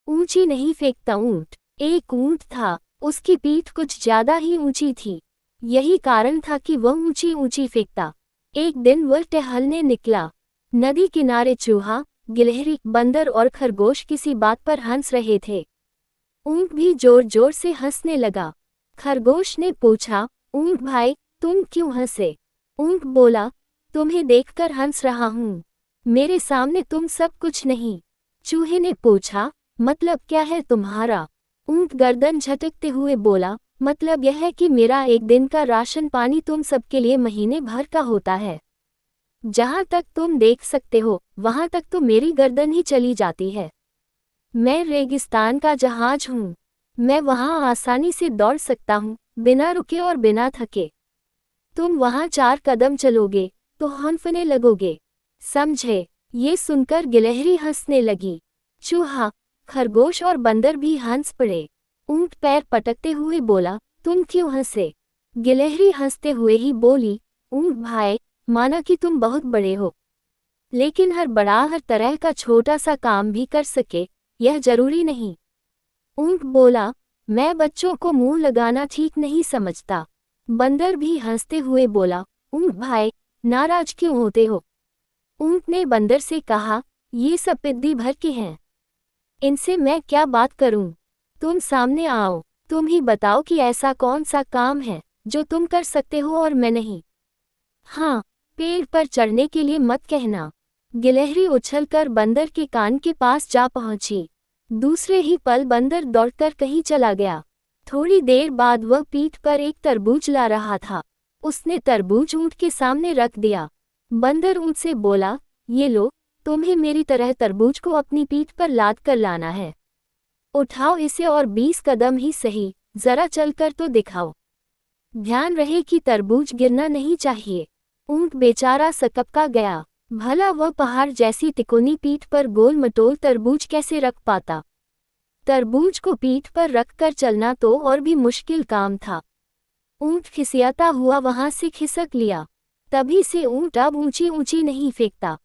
ऊंची नहीं फेंकता ऊंट। एक ऊंट था, उसकी पीठ कुछ ज्यादा ही ऊंची थी। यही कारण था कि वह ऊंची ऊंची फेंकता। एक दिन वह टहलने निकला। नदी किनारे चूहा, गिलहरी, बंदर और खरगोश किसी बात पर हंस रहे थे। ऊंट भी जोर जोर से हंसने लगा। खरगोश ने पूछा, ऊंट भाई, तुम क्यों हंसे? ऊंट बोला, तुम्हें देखकर हंस रहा हूँ। मेरे सामने तुम सब कुछ नहीं। चूहे ने पूछा, मतलब क्या है तुम्हारा? ऊंट गर्दन झटकते हुए बोला, मतलब यह है कि मेरा एक दिन का राशन पानी तुम सबके लिए महीने भर का होता है। जहां तक तुम देख सकते हो, वहां तक तो मेरी गर्दन ही चली जाती है। मैं रेगिस्तान का जहाज हूँ। मैं वहां आसानी से दौड़ सकता हूँ, बिना रुके और बिना थके। तुम वहां 4 कदम चलोगे तो हौंफने लगोगे। समझे? ये सुनकर गिलहरी हंसने लगी। चूहा, खरगोश और बंदर भी हंस पड़े। ऊंट पैर पटकते हुए बोला, तुम क्यों हंसे? गिलहरी हंसते हुए ही बोली, ऊंट भाई, माना कि तुम बहुत बड़े हो, लेकिन हर बड़ा हर तरह का छोटा सा काम भी कर सके, यह जरूरी नहीं। ऊंट बोला, मैं बच्चों को मुंह लगाना ठीक नहीं समझता। बंदर भी हंसते हुए बोला, ऊंट भाई, नाराज क्यों होते हो? ऊंट ने बंदर से कहा, ये सब पिद्दी भर के हैं, इनसे मैं क्या बात करूं? तुम सामने आओ, तुम ही बताओ कि ऐसा कौन सा काम है जो तुम कर सकते हो और मैं नहीं। हाँ, पेड़ पर चढ़ने के लिए मत कहना। गिलहरी उछलकर बंदर के कान के पास जा पहुंची। दूसरे ही पल बंदर दौड़कर कहीं चला गया। थोड़ी देर बाद वह पीठ पर एक तरबूज ला रहा था। उसने तरबूज ऊंट के सामने रख दिया। बंदर ऊंट से बोला, ये लो, तुम्हें मेरी तरह तरबूज को अपनी पीठ पर लाद कर लाना है। उठाओ इसे और 20 कदम ही सही, जरा चलकर तो दिखाओ। ध्यान रहे कि तरबूज गिरना नहीं चाहिए। ऊंट बेचारा सकपका गया। भला वह पहाड़ जैसी तिकोनी पीठ पर गोल मटोल तरबूज कैसे रख पाता? तरबूज को पीठ पर रखकर चलना तो और भी मुश्किल काम था। ऊंट खिसियाता हुआ वहां से खिसक लिया। तभी से ऊंट अब ऊंची ऊंची नहीं फेंकता।